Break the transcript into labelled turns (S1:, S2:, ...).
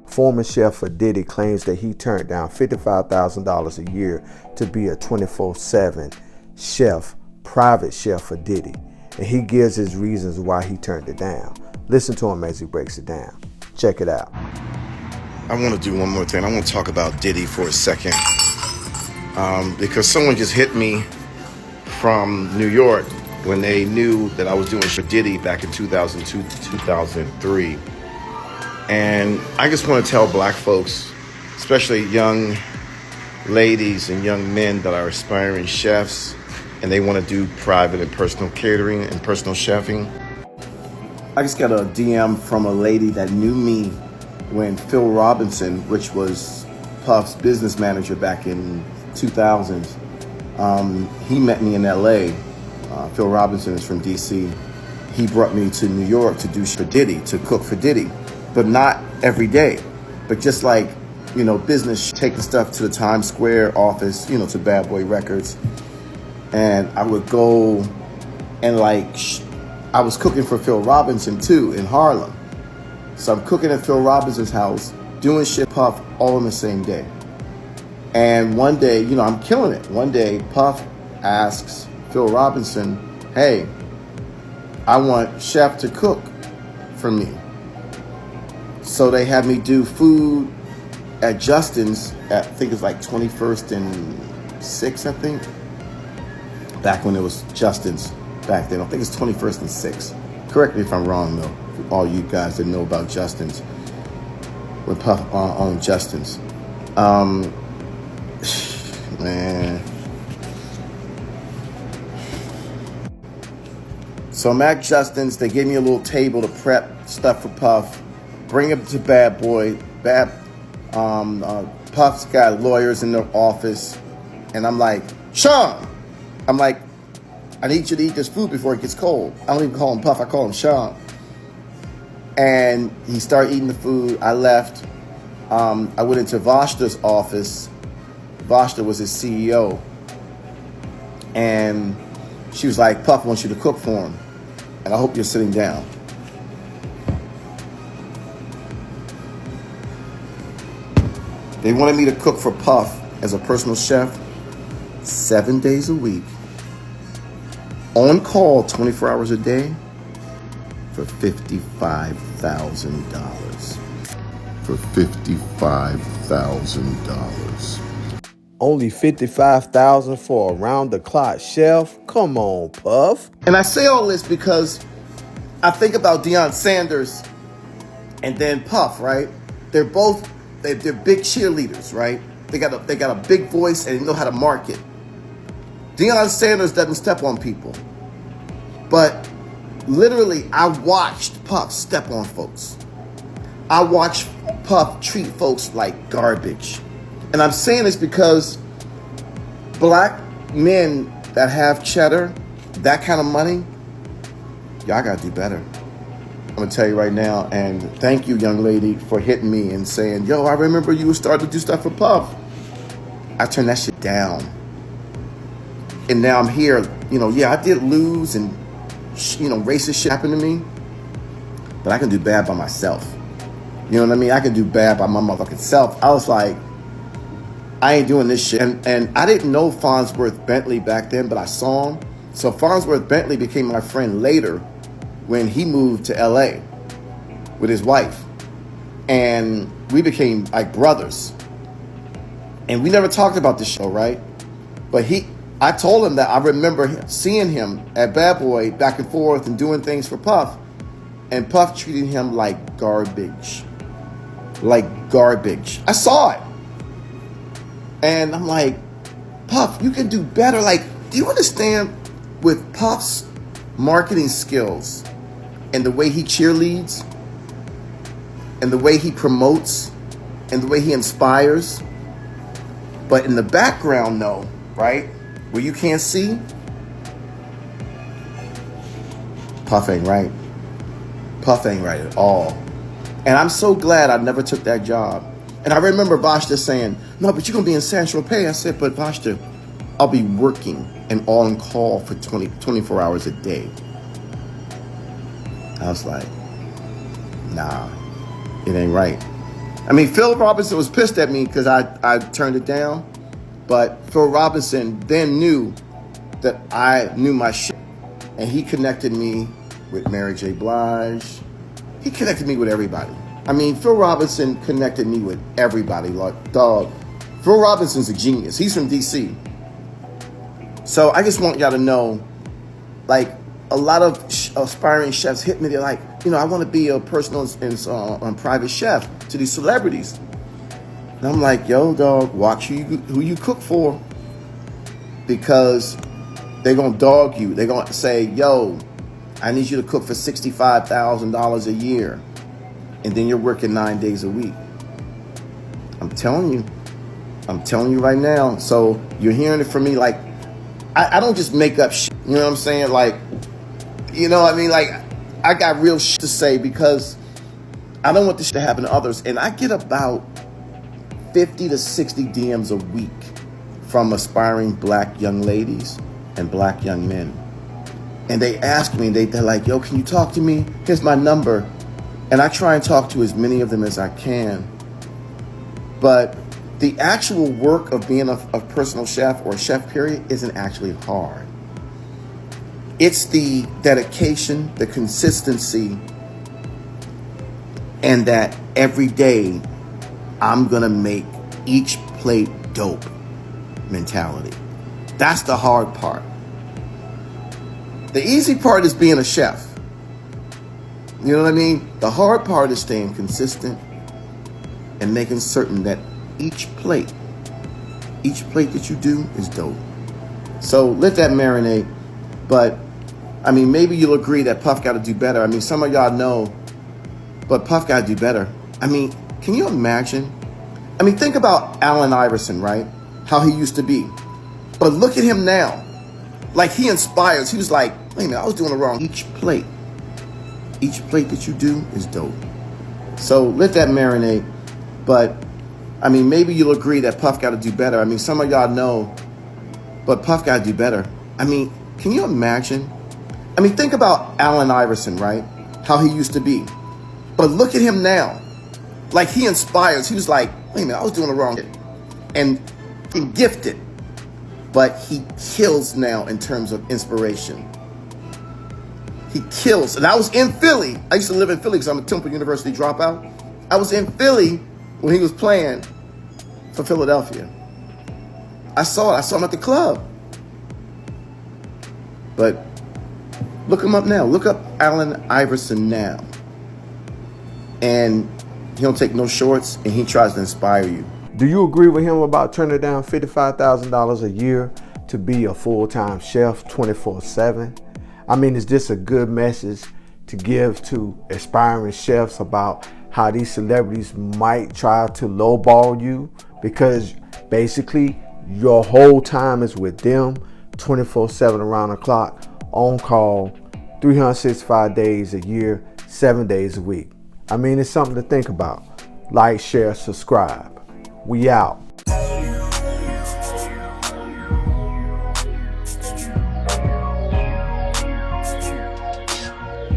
S1: Former chef for Diddy claims that he turned down $55,000 a year to be a 24/7 chef, private chef for Diddy. And he gives his reasons why he turned it down. Listen to him as he breaks it down. Check it out.
S2: I want to do one more thing. I want to talk about Diddy for a second. Because someone just hit me from New York when they knew that I was doing for Diddy back in 2002 to 2003. And I just want to tell black folks, especially young ladies and young men that are aspiring chefs and they want to do private and personal catering and personal chefing. I just got a DM from a lady that knew me when Phil Robinson, which was Puff's business manager back in 2000s, he met me in LA. Phil Robinson is from DC. He brought me to New York to do for Diddy, to cook for Diddy, but not every day, but just like, you know, business, taking stuff to the Times Square office, you know, to BadBoy Records. And I would go and I was cooking for Phil Robinson too in Harlem. So I'm cooking at Phil Robinson's house, doing shit Puff all in the same day. And one day, you know, I'm killing it. One day, Puff asks Phil Robinson, hey, I want Chef to cook for me. So they had me do food at Justin's at, I think it's like 21st and 6th, I think. Back when it was Justin's back then. I think it's 21st and 6th. Correct me if I'm wrong, though. For all you guys that know about Justin's. When Puff owned Justin's. Man. So I'm at Justin's. They gave me a little table to prep stuff for Puff. Bring it to BadBoy. Puff's got lawyers in their office. And I'm like, Sean! I'm like, I need you to eat this food before it gets cold. I don't even call him Puff, I call him Sean. And he started eating the food. I left. I went into Vashta's office. Vashta was his CEO. And she was like, Puff wants you to cook for him. And I hope you're sitting down. They wanted me to cook for Puff as a personal chef 7 days a week, on call 24 hours a day for $55,000. For $55,000.
S1: Only $55,000 for a round-the-clock chef? Come on, Puff.
S2: And I say all this because I think about Deion Sanders and then Puff, right? They're big cheerleaders, right? They got a big voice and they know how to market. Deion Sanders doesn't step on people. But literally, I watched Puff step on folks. I watched Puff treat folks like garbage. And I'm saying this because black men that have cheddar, that kind of money, y'all gotta do better. I'm gonna tell you right now, and thank you, young lady, for hitting me and saying, yo, I remember you were starting to do stuff for Puff. I turned that shit down. And now I'm here, you know, yeah, I did lose and, you know, racist shit happened to me, but I can do bad by myself. You know what I mean? I can do bad by my motherfucking self. I was like, I ain't doing this shit. And I didn't know Farnsworth Bentley back then, but I saw him. So Farnsworth Bentley became my friend later when he moved to LA with his wife. And we became like brothers. And we never talked about this show, right? But I told him that I remember seeing him at BadBoy back and forth and doing things for Puff. And Puff treating him like garbage. Like garbage. I saw it. And I'm like, Puff, you can do better. Like, do you understand with Puff's marketing skills and the way he cheerleads and the way he promotes and the way he inspires? But in the background, though, right, where you can't see, Puff ain't right. Puff ain't right at all. And I'm so glad I never took that job. And I remember Vashta saying, no, but you're going to be in San Tropez. I said, but Vashta, I'll be working and on call for 24 hours a day. I was like, nah, it ain't right. I mean, Phil Robinson was pissed at me because I turned it down. But Phil Robinson then knew that I knew my shit. And he connected me with Mary J. Blige. He connected me with everybody. I mean, Phil Robinson connected me with everybody. Like, dog, Phil Robinson's a genius. He's from D.C. So I just want y'all to know, like, a lot of aspiring chefs hit me. They're like, I want to be a personal and private chef to these celebrities. And I'm like, yo, dog, watch who you cook for. Because they're going to dog you. They're going to say, yo, I need you to cook for $65,000 a year. And then you're working 9 days a week. I'm telling you right now. So you're hearing it from me. Like, I don't just make up shit. You know what I'm saying? Like, what I mean? Like, I got real shit to say because I don't want this shit to happen to others. And I get about 50 to 60 DMs a week from aspiring black young ladies and black young men. And they ask me, they're like, yo, can you talk to me? Here's my number. And I try and talk to as many of them as I can. But the actual work of being a personal chef or a chef period isn't actually hard. It's the dedication, the consistency, and that every day I'm gonna make each plate dope mentality. That's the hard part. The easy part is being a chef. You know what I mean? The hard part is staying consistent and making certain that each plate that you do is dope. So let that marinate. But I mean, maybe you'll agree that Puff got to do better. I mean, some of y'all know, but Puff got to do better. I mean, can you imagine? I mean, think about Allen Iverson, right? How he used to be. But look at him now. Like, he inspires. He was like, wait a minute, I was doing it wrong. Each plate that you do is dope. So let that marinate. But I mean, maybe you'll agree that Puff got to do better. I mean, some of y'all know, but Puff got to do better. I mean, can you imagine? I mean, think about Allen Iverson, right? How he used to be. But look at him now. Like, he inspires. He was like, wait a minute, I was doing it wrong. And gifted. But he kills now in terms of inspiration. He kills. And I was in Philly. I used to live in Philly because I'm a Temple University dropout. I was in Philly when he was playing for Philadelphia. I saw him at the club. But look him up now. Look up Allen Iverson now. And he don't take no shorts, and he tries to inspire you.
S1: Do you agree with him about turning down $55,000 a year to be a full-time chef 24/7? I mean, is this a good message to give to aspiring chefs about how these celebrities might try to lowball you? Because basically your whole time is with them 24/7 around the clock, on call, 365 days a year, 7 days a week. I mean, it's something to think about. Like, share, subscribe. We out.